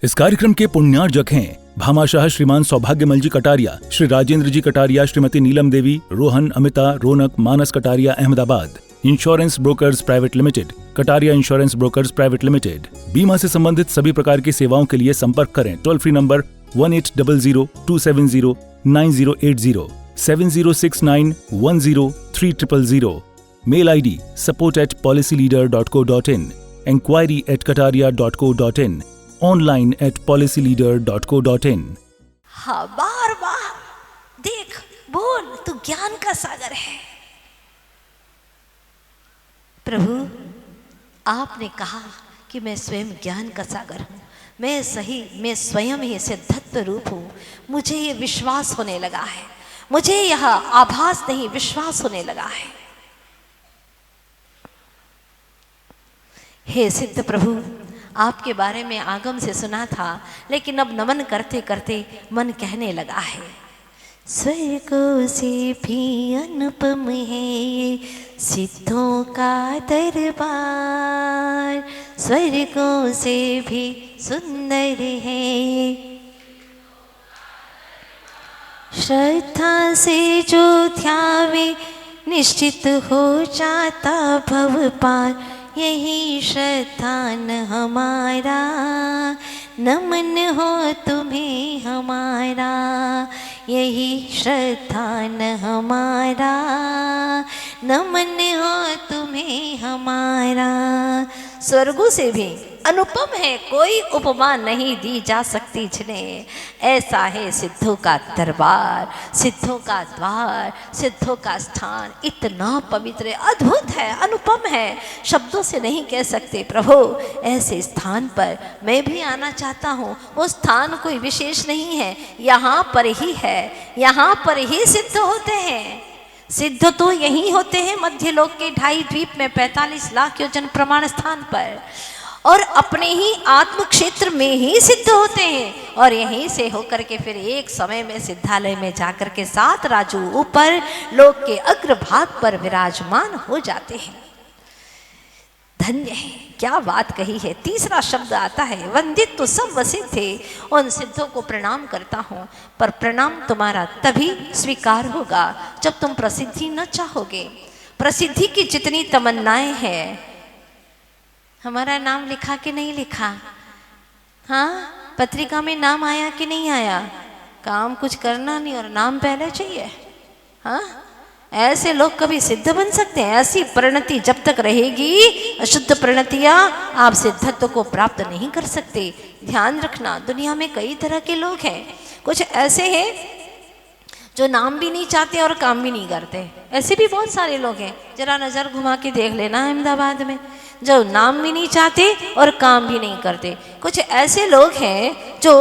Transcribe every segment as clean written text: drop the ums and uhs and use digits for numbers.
इस कार्यक्रम के पुण्यार्जक हैं Bhamashah Shriman Saubhagyamal ji Kataria, Shri Rajendra ji Kataria, Shrimati Neelam Devi, Rohan, Amita, Raunak, Manas Kataria, Ahmedabad. Insurance brokers private limited, Kataria insurance brokers private limited. बीमा से संबंधित सभी प्रकार की सेवाओं के लिए संपर्क करें। Toll free number 1800-270-9080, 7069103000। Mail ID support@policyleader.co.in, enquiry@kataria.co.in, online @policyleader.co.in। हाँ, बार बार देख, बोल, तू ज्ञान का सागर है। प्रभु, आपने कहा कि मैं स्वयं ज्ञान का सागर हूँ। मैं स्वयं ही सिद्धत्व रूप हूँ। मुझे ये विश्वास होने लगा है, मुझे यह आभास नहीं, विश्वास होने लगा है। हे सिद्ध प्रभु, आपके बारे में आगम से सुना था, लेकिन अब नमन करते करते मन कहने लगा है, स्वर्गों से भी अनुपम है ये सिद्धों का दरबार, स्वर्गों से भी सुंदर है ये श्रद्धा से जो ध्यावे निश्चित हो जाता भव पार। यही श्रद्धान हमारा, नमन हो तुम्हें हमारा, यही श्रद्धान हमारा, नमन हो तुम्हें हमारा। स्वर्गों से भी अनुपम है, कोई उपमा नहीं दी जा सकती जिन्हें। ऐसा है सिद्धों का दरबार, सिद्धों का द्वार, सिद्धों का स्थान। इतना पवित्र, अद्भुत है, अनुपम है, शब्दों से नहीं कह सकते। प्रभु, ऐसे स्थान पर मैं भी आना चाहता हूँ। वो स्थान कोई विशेष नहीं है, यहाँ पर ही है, यहाँ पर ही सिद्ध होते हैं। सिद्ध तो यही होते हैं मध्यलोक के 2.5 द्वीप में 45 लाख योजन प्रमाण स्थान पर, और अपने ही आत्म क्षेत्र में ही सिद्ध होते हैं। और यहीं से होकर के फिर एक समय में सिद्धालय में जाकर के 7 राजू ऊपर लोक के अग्रभाग पर विराजमान हो जाते हैं। धन्य है, क्या बात कही है। तीसरा शब्द आता है, वंदित तो सब वसित थे। उन सिद्धों को प्रणाम करता हूँ, पर प्रणाम तुम्हारा तभी स्वीकार होगा जब तुम प्रसिद्धि न चाहोगे। प्रसिद्धि की जितनी तमन्नाएं हैं, हमारा नाम लिखा कि नहीं लिखा, हाँ, पत्रिका में नाम आया कि नहीं आया, काम कुछ करना नहीं और नाम पहले चाहिए। हाँ, ऐसे लोग कभी सिद्ध बन सकते हैं? ऐसी परिणति जब तक रहेगी, अशुद्ध परिणतियां, आप सिद्धत्व को प्राप्त नहीं कर सकते। ध्यान रखना, दुनिया में कई तरह के लोग हैं। कुछ ऐसे हैं जो नाम भी नहीं चाहते और काम भी नहीं करते, ऐसे भी बहुत सारे लोग हैं। जरा नजर घुमा के देख लेना अहमदाबाद में, जो नाम भी नहीं चाहते और काम भी नहीं करते। कुछ ऐसे लोग हैं जो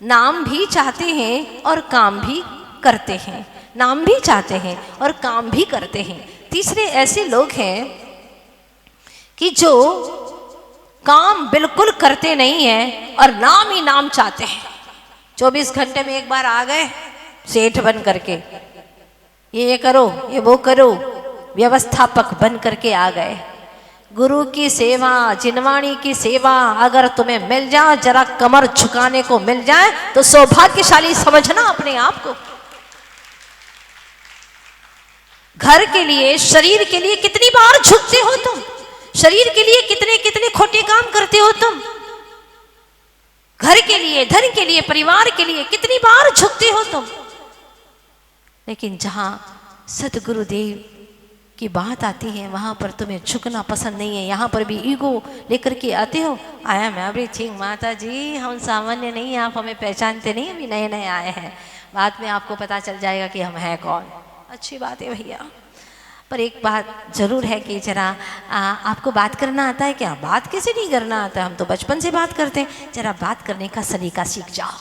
नाम भी चाहते हैं और काम भी करते हैं, नाम भी चाहते हैं और काम भी करते हैं। तीसरे ऐसे लोग हैं कि जो काम बिल्कुल करते नहीं हैं और नाम ही नाम चाहते हैं। 24 घंटे में एक बार आ गए सेठ बन करके, ये करो, ये वो करो, व्यवस्थापक बन करके आ गए। गुरु की सेवा, जिनवाणी की सेवा अगर तुम्हें मिल जाए, जरा कमर झुकाने को मिल जाए, तो सौभाग्यशाली समझना अपने आप को। घर के लिए, शरीर के लिए कितनी बार झुकते हो तुम? शरीर के लिए कितने कितने खोटे काम करते हो तुम? घर के लिए, धन के लिए, परिवार के लिए कितनी बार झुकते हो तुम? लेकिन जहां सतगुरुदेव की बात आती है, वहां पर तुम्हें झुकना पसंद नहीं है। यहां पर भी ईगो लेकर के आते हो। आई एम एवरीथिंग माता जी, हम सामान्य नहीं, आप हमें पहचानते नहीं, अभी नए नए आए हैं, बाद में आपको पता चल जाएगा कि हम हैं कौन। अच्छी बात है भैया, पर एक बात जरूर है कि जरा आपको बात करना आता है क्या? बात कैसे नहीं करना आता, हम तो बचपन से बात करते हैं। जरा बात करने का सलीका सीख जाओ।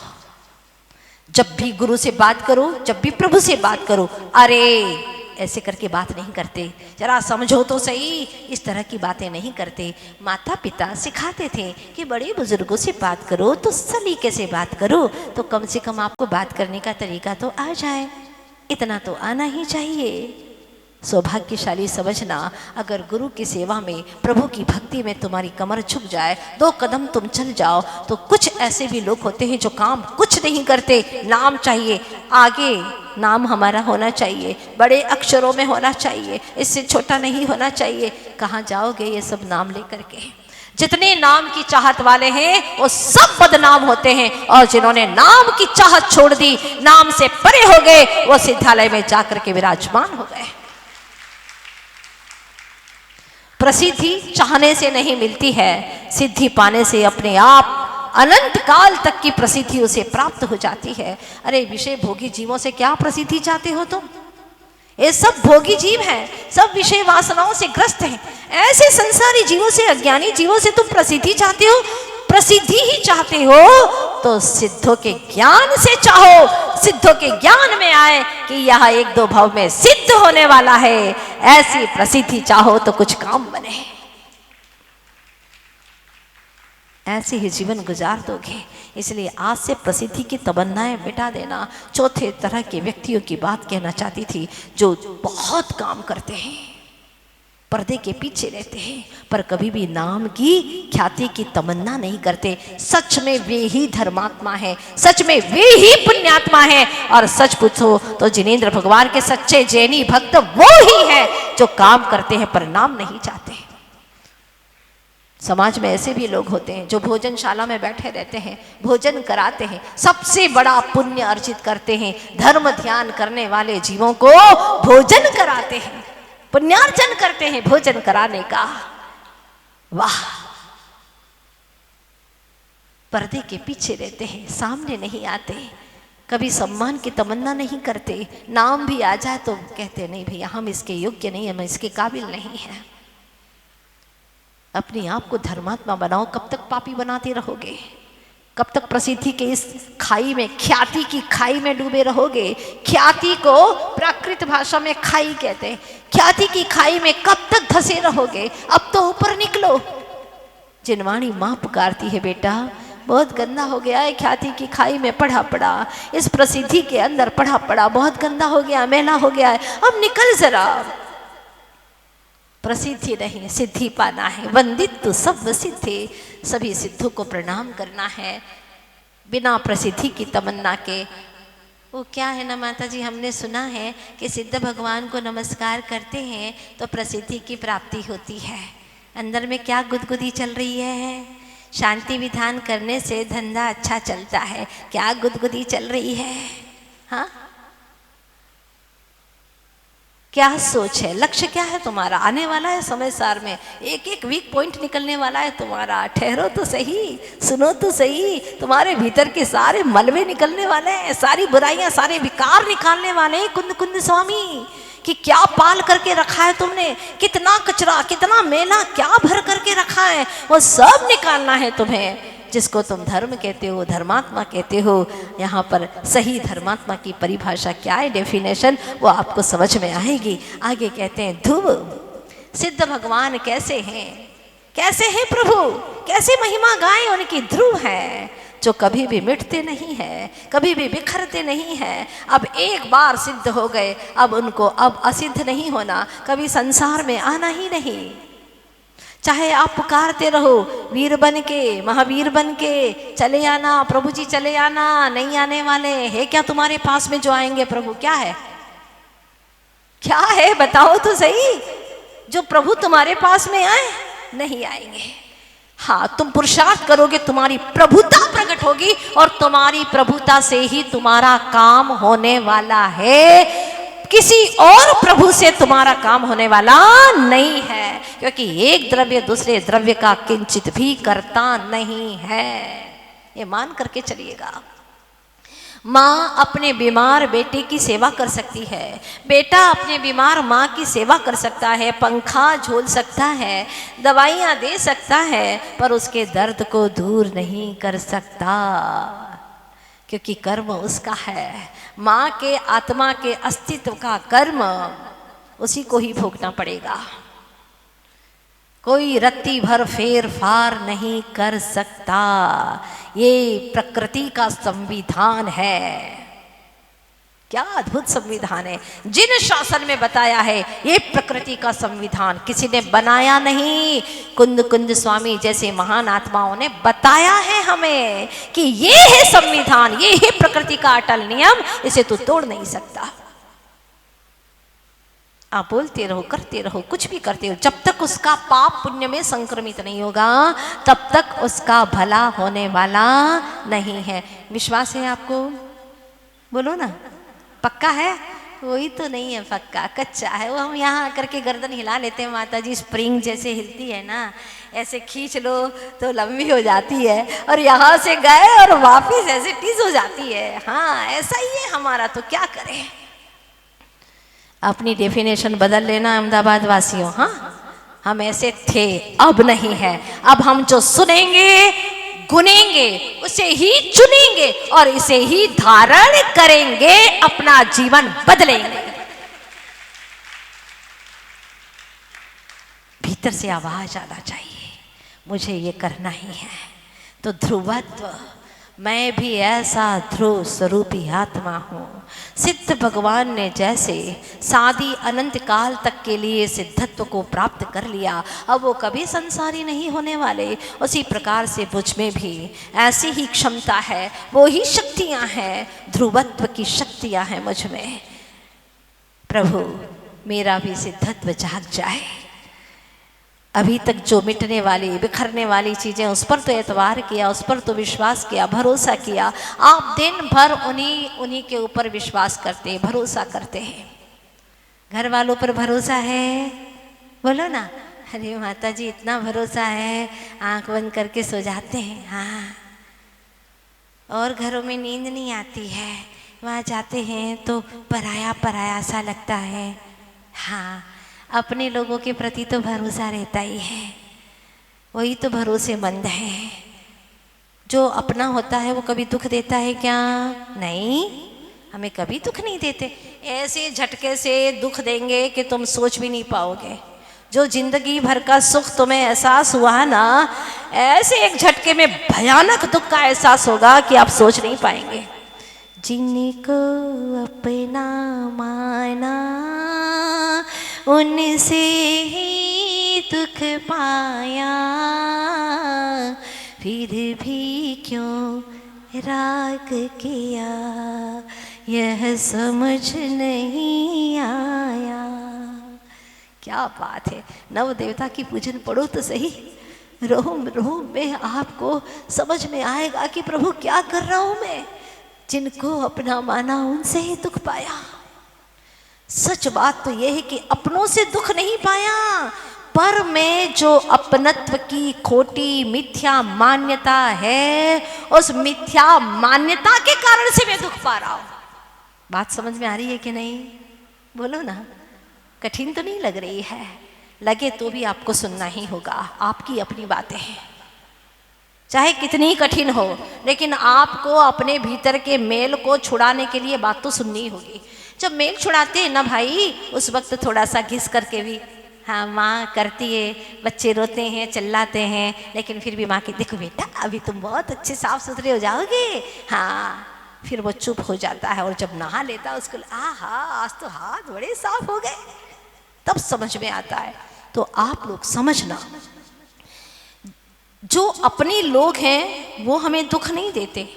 जब भी गुरु से बात करो, जब भी प्रभु से बात करो, अरे ऐसे करके बात नहीं करते, जरा समझो तो सही, इस तरह की बातें नहीं करते। माता पिता सिखाते थे कि बड़े बुजुर्गों से बात करो तो सलीके से बात करो, तो कम से कम आपको बात करने का तरीका तो आ जाए, इतना तो आना ही चाहिए। सौभाग्यशाली समझना, अगर गुरु की सेवा में, प्रभु की भक्ति में तुम्हारी कमर झुक जाए, 2 कदम तुम चल जाओ, तो कुछ ऐसे भी लोग होते हैं जो काम कुछ नहीं करते, नाम चाहिए, आगे नाम हमारा होना चाहिए, बड़े अक्षरों में होना चाहिए, इससे छोटा नहीं होना चाहिए। कहाँ जाओगे ये सब नाम लेकर के? जितने नाम की चाहत वाले हैं वो सब बदनाम होते हैं, और जिन्होंने नाम की चाहत छोड़ दी, नाम से परे हो गए, वो सिद्धालय में जाकर के विराजमान हो गए। प्रसिद्धि चाहने से नहीं मिलती है, सिद्धि पाने से अपने आप अनंत काल तक की प्रसिद्धि उसे प्राप्त हो जाती है। अरे विषय भोगी जीवों से क्या प्रसिद्धि चाहते हो तुम? ये सब भोगी जीव हैं, सब विषय वासनाओं से ग्रस्त हैं। ऐसे संसारी जीवों से, अज्ञानी जीवों से तुम प्रसिद्धि चाहते हो? प्रसिद्धि ही चाहते हो तो सिद्धों के ज्ञान से चाहो, सिद्धों के ज्ञान में आए कि यह 1-2 भव में सिद्ध होने वाला है, ऐसी प्रसिद्धि चाहो तो कुछ काम बने। ऐसे ही जीवन गुजार दोगे। इसलिए आज से प्रसिद्धि की तमन्नाएं मिटा देना। चौथे तरह के व्यक्तियों की बात कहना चाहती थी, जो बहुत काम करते हैं, पर्दे के पीछे रहते हैं, पर कभी भी नाम की ख्याति की तमन्ना नहीं करते। सच में वे ही धर्मात्मा है, सच में वे ही पुण्यात्मा है। और सच पूछो तो जिनेंद्र भगवान के सच्चे जैनी भक्त वो ही है जो काम करते हैं पर नाम नहीं चाहते। समाज में ऐसे भी लोग होते हैं जो भोजनशाला में बैठे रहते हैं, भोजन कराते हैं, सबसे बड़ा पुण्य अर्जित करते हैं, धर्म ध्यान करने वाले जीवों को भोजन कराते हैं, पुण्यार्जन करते हैं भोजन कराने का। वाह! पर्दे के पीछे रहते हैं, सामने नहीं आते, कभी सम्मान की तमन्ना नहीं करते। नाम भी आ जाए तो कहते नहीं भैया हम इसके योग्य नहीं, हम इसके काबिल नहीं हैं। अपने आप को धर्मात्मा बनाओ। कब तक पापी बनाते रहोगे? कब तक प्रसिद्धि के इस खाई में, ख्याति की खाई में डूबे रहोगे? ख्याति को प्राकृत भाषा में खाई कहते हैं। ख्याति की खाई में कब तक धंसे रहोगे? अब तो ऊपर निकलो। जिनवाणी माँ पुकारती है, बेटा बहुत गंदा हो गया है, ख्याति की खाई में पड़ा पड़ा, इस प्रसिद्धि के अंदर पड़ा पड़ा, बहुत गंदा हो गया, मैला हो गया है, अब निकल जरा। प्रसिद्धि नहीं, सिद्धि पाना है। वंदित तो सब सिद्धि, सभी सिद्धों को प्रणाम करना है बिना प्रसिद्धि की तमन्ना के। वो क्या है ना माता जी, हमने सुना है कि सिद्ध भगवान को नमस्कार करते हैं तो प्रसिद्धि की प्राप्ति होती है। अंदर में क्या गुदगुदी चल रही है? शांति विधान करने से धंधा अच्छा चलता है, क्या गुदगुदी चल रही है? हाँ, क्या सोच है? लक्ष्य क्या है तुम्हारा? आने वाला है समय सार में, एक एक वीक पॉइंट निकलने वाला है तुम्हारा। ठहरो तो सही, सुनो तो सही, तुम्हारे भीतर के सारे मलबे निकलने वाले हैं, सारी बुराइयां, सारे विकार निकालने वाले हैं। कुंद कुंद स्वामी कि क्या पाल करके रखा है तुमने, कितना कचरा, कितना मेला, क्या भर करके रखा है, वो सब निकालना है तुम्हें। जिसको तुम धर्म कहते हो, धर्मात्मा कहते हो, यहाँ पर सही धर्मात्मा की परिभाषा क्या है, डेफिनेशन, वो आपको समझ में आएगी। आगे कहते हैं ध्रुव। सिद्ध भगवान कैसे हैं? कैसे हैं प्रभु? कैसे महिमा गाएं उनकी? ध्रुव है जो कभी भी मिटते नहीं है, कभी भी बिखरते नहीं है। अब एक बार सिद्ध हो गए, अब उनको अब असिद्ध नहीं होना, कभी संसार में आना ही नहीं। चाहे आप पुकारते रहो वीर बन के, महावीर बन के, चले आना प्रभु जी, चले आना, नहीं आने वाले है क्या तुम्हारे पास में जो आएंगे? प्रभु क्या है, क्या है बताओ तो सही, जो प्रभु तुम्हारे पास में आए? नहीं आएंगे। हाँ, तुम पुरुषार्थ करोगे, तुम्हारी प्रभुता प्रकट होगी, और तुम्हारी प्रभुता से ही तुम्हारा काम होने वाला है। किसी और प्रभु से तुम्हारा काम होने वाला नहीं है, क्योंकि एक द्रव्य दूसरे द्रव्य का किंचित भी करता नहीं है। ये मान करके चलिएगा। माँ अपने बीमार बेटे की सेवा कर सकती है, बेटा अपने बीमार माँ की सेवा कर सकता है, पंखा झोल सकता है, दवाइयाँ दे सकता है, पर उसके दर्द को दूर नहीं कर सकता, क्योंकि कर्म उसका है। माँ के आत्मा के अस्तित्व का कर्म उसी को ही भोगना पड़ेगा। कोई रत्ती भर फेर फार नहीं कर सकता। ये प्रकृति का संविधान है। क्या अद्भुत संविधान है। जिन शासन में बताया है ये प्रकृति का संविधान किसी ने बनाया नहीं, कुंद कुंद स्वामी जैसे महान आत्माओं ने बताया है हमें कि ये है संविधान, ये है प्रकृति का अटल नियम, इसे तू तोड़ नहीं सकता। आप बोलते रहो, करते रहो, कुछ भी करते हो, जब तक उसका पाप पुण्य में संक्रमित नहीं होगा तब तक उसका भला होने वाला नहीं है। विश्वास है आपको? बोलो ना, पक्का है? वही तो नहीं है पक्का, कच्चा है। वो हम यहाँ आकर के गर्दन हिला लेते हैं, माता जी स्प्रिंग जैसे हिलती है ना, ऐसे खींच लो तो लंबी हो जाती है, और यहाँ से गए और वापिस ऐसे टीज हो जाती है। हाँ, ऐसा ही है हमारा, तो क्या करें। अपनी डेफिनेशन बदल लेना अहमदाबाद वासियों। हाँ, हम ऐसे थे, अब नहीं है। अब हम जो सुनेंगे गुनेंगे उसे ही चुनेंगे और इसे ही धारण करेंगे, अपना जीवन बदलेंगे। भीतर से आवाज आना चाहिए, मुझे ये करना ही है। तो ध्रुवत्व, मैं भी ऐसा ध्रुव स्वरूपी आत्मा हूँ। सिद्ध भगवान ने जैसे सादी अनंत काल तक के लिए सिद्धत्व को प्राप्त कर लिया, अब वो कभी संसारी नहीं होने वाले, उसी प्रकार से मुझ में भी ऐसी ही क्षमता है, वो ही शक्तियाँ हैं, ध्रुवत्व की शक्तियाँ हैं मुझ में। प्रभु मेरा भी सिद्धत्व जाग जाए। अभी तक जो मिटने वाली बिखरने वाली चीज़ें, उस पर तो एतबार किया, उस पर तो विश्वास किया, भरोसा किया। आप दिन भर उन्हीं के ऊपर विश्वास करते हैं, भरोसा करते हैं। घर वालों पर भरोसा है? बोलो ना। अरे माता जी इतना भरोसा है, आंख बंद करके सो जाते हैं। हाँ, और घरों में नींद नहीं आती है, वहाँ जाते हैं तो पराया पराया सा लगता है। हाँ, अपने लोगों के प्रति तो भरोसा रहता ही है, वही तो भरोसेमंद है। जो अपना होता है वो कभी दुख देता है क्या? नहीं, हमें कभी दुख नहीं देते। ऐसे झटके से दुख देंगे कि तुम सोच भी नहीं पाओगे। जो जिंदगी भर का सुख तुम्हें एहसास हुआ ना, ऐसे एक झटके में भयानक दुख का एहसास होगा कि आप सोच नहीं पाएंगे। जिनको अपना माना उनसे ही दुख पाया, फिर भी क्यों राग किया, यह समझ नहीं आया। क्या बात है। नव देवता की पूजन पढ़ो तो सही, रोम रोम में आपको समझ में आएगा कि प्रभु क्या कर रहा हूं मैं। जिनको अपना माना उनसे ही दुख पाया। सच बात तो यह है कि अपनों से दुख नहीं पाया, पर में जो अपनत्व की खोटी मिथ्या मान्यता है, उस मिथ्या मान्यता के कारण से मैं दुख पा रहा हूं। बात समझ में आ रही है कि नहीं? बोलो ना। कठिन तो नहीं लग रही है? लगे तो भी आपको सुनना ही होगा, आपकी अपनी बातें हैं, चाहे कितनी कठिन हो, लेकिन आपको अपने भीतर के मेल को छुड़ाने के लिए बात तो सुननी होगी। जब मेल छुड़ाते हैं ना भाई, उस वक्त थोड़ा सा घिस करके भी, हाँ माँ करती है, बच्चे रोते हैं चिल्लाते हैं, लेकिन फिर भी माँ की देखो बेटा अभी तुम बहुत अच्छे साफ सुथरे हो जाओगे। हाँ, फिर वो चुप हो जाता है, और जब नहा लेता है उसको आहा आज तो हाथ बड़े साफ हो गए, तब समझ में आता है। तो आप लोग समझना, जो अपने लोग हैं वो हमें दुख नहीं देते,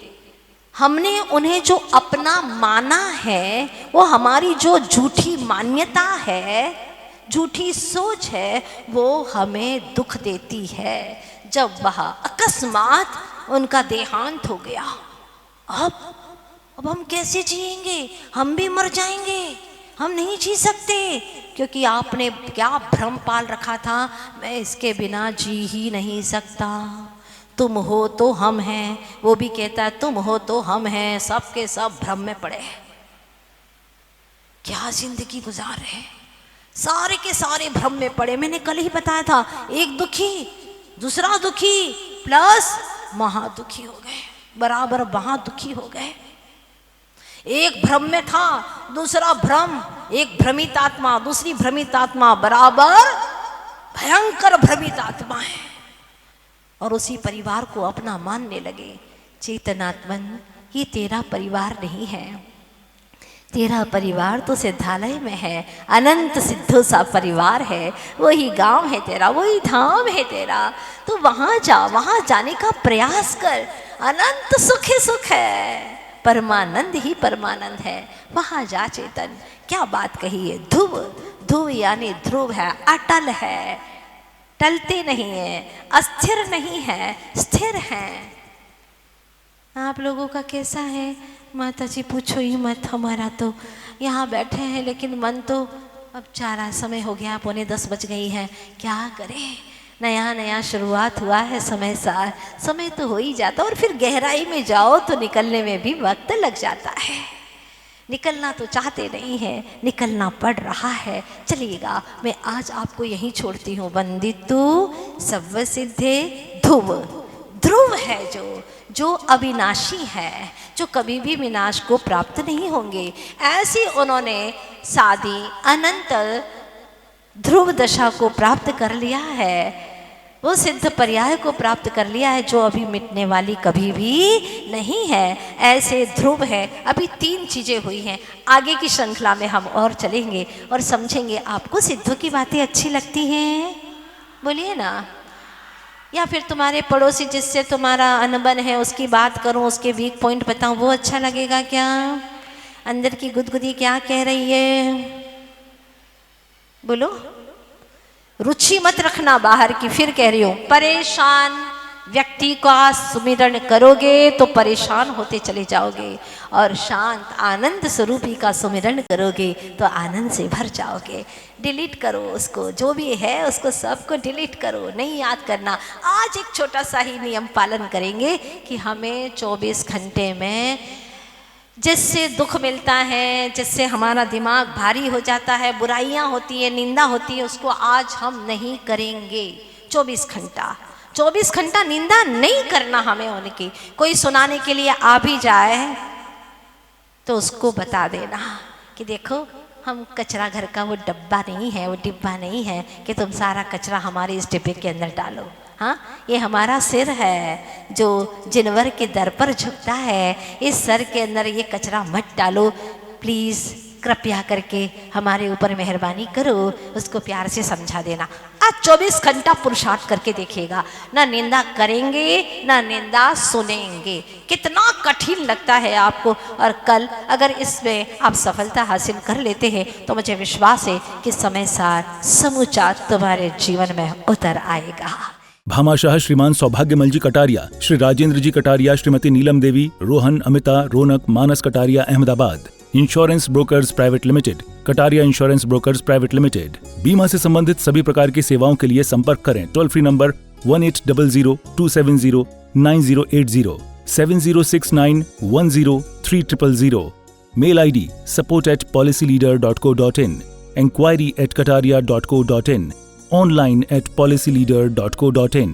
हमने उन्हें जो अपना माना है, वो हमारी जो झूठी मान्यता है, झूठी सोच है, वो हमें दुख देती है। जब वह अकस्मात उनका देहांत हो गया, अब हम कैसे जिएंगे? हम भी मर जाएंगे, हम नहीं जी सकते, क्योंकि आपने क्या भ्रम पाल रखा था, मैं इसके बिना जी ही नहीं सकता। तुम हो तो हम हैं, वो भी कहता है तुम हो तो हम हैं, सब के सब भ्रम में पड़े हैं। क्या जिंदगी गुजार रहे हैं, सारे के सारे भ्रम में पड़े। मैंने कल ही बताया था, एक दुखी दूसरा दुखी प्लस महादुखी हो गए, बराबर महादुखी हो गए। एक भ्रम में था, दूसरा भ्रम, एक भ्रमित आत्मा दूसरी भ्रमित आत्मा, बराबर भयंकर भ्रमित आत्मा है, और उसी परिवार को अपना मानने लगे। चेतनात्मन, ये तेरा परिवार नहीं है, तेरा परिवार तो सिद्धालय में है, अनंत सिद्धों सा परिवार है, वही गांव है तेरा, वही धाम है तेरा। तो वहाँ जा, वहाँ जाने का प्रयास कर। अनंत सुख ही सुख है, परमानंद ही परमानंद है। वहाँ जा चेतन। क्या बात कही है। ध्रुव, ध्रुव यानी ध्रुव है, अटल है, टलते नहीं है, अस्थिर नहीं है, स्थिर है। आप लोगों का कैसा है माता जी? पूछो ही मत। हमारा तो यहाँ बैठे हैं लेकिन मन तो अब चारा समय हो गया, 9:45 बज गई है। क्या करें, नया नया शुरुआत हुआ है, समय सार समय तो हो ही जाता, और फिर गहराई में जाओ तो निकलने में भी वक्त लग जाता है। निकलना तो चाहते नहीं है, निकलना पड़ रहा है। चलिएगा, मैं आज आपको यहीं छोड़ती हूँ। वंदितु सर्व सिद्धे ध्रुव, ध्रुव है जो अविनाशी है, जो कभी भी विनाश को प्राप्त नहीं होंगे। ऐसी उन्होंने साधी अनंत ध्रुव दशा को प्राप्त कर लिया है, वो सिद्ध पर्याय को प्राप्त कर लिया है, जो अभी मिटने वाली कभी भी नहीं है। ऐसे ध्रुव है। अभी 3 चीज़ें हुई हैं, आगे की श्रृंखला में हम और चलेंगे और समझेंगे। आपको सिद्धों की बातें अच्छी लगती हैं? बोलिए ना। या फिर तुम्हारे पड़ोसी जिससे तुम्हारा अनबन है उसकी बात करूं, उसके वीक पॉइंट बताऊं, वो अच्छा लगेगा क्या? अंदर की गुदगुदी क्या कह रही है? बोलो। रुचि मत रखना बाहर की। फिर कह रही हूं, परेशान व्यक्ति का सुमिरन करोगे तो परेशान होते चले जाओगे, और शांत आनंद स्वरूपी का सुमिरन करोगे तो आनंद से भर जाओगे। डिलीट करो उसको, जो भी है उसको सबको डिलीट करो, नहीं याद करना। आज एक छोटा सा ही नियम पालन करेंगे कि हमें 24 घंटे में जिससे दुख मिलता है, जिससे हमारा दिमाग भारी हो जाता है, बुराइयां होती है, निंदा होती है, उसको आज हम नहीं करेंगे। 24 घंटा निंदा नहीं करना हमें उनकी। कोई सुनाने के लिए आ भी जाए तो उसको बता देना कि देखो, हम कचरा घर का वो डब्बा नहीं है, वो डिब्बा नहीं है कि तुम सारा कचरा हमारे इस डिब्बे के अंदर डालो। हाँ, ये हमारा सिर है जो जिनवर के दर पर झुकता है। इस सर के अंदर ये कचरा मत डालो प्लीज़, कृपया करके हमारे ऊपर मेहरबानी करो। उसको प्यार से समझा देना। आज 24 घंटा पुरुषार्थ करके देखिएगा, ना निंदा करेंगे ना निंदा सुनेंगे। कितना कठिन लगता है आपको, और कल अगर इसमें आप सफलता हासिल कर लेते हैं तो मुझे विश्वास है कि समय सार समूचा तुम्हारे जीवन में उतर आएगा। Bhamashah Shriman Saubhagyamal ji Kataria, Shri Rajendra ji Kataria, Shrimati Neelam Devi, Rohan, Amita, Raunak, Manas Kataria, Ahmedabad. Insurance brokers private limited, Kataria insurance brokers private limited. बीमा से संबंधित सभी प्रकार की सेवाओं के लिए संपर्क करें। Toll free number 1800-270-9080, 7069103000। Mail ID support@policyleader.co.in, enquiry@kataria.co.in, online@policyleader.co.in।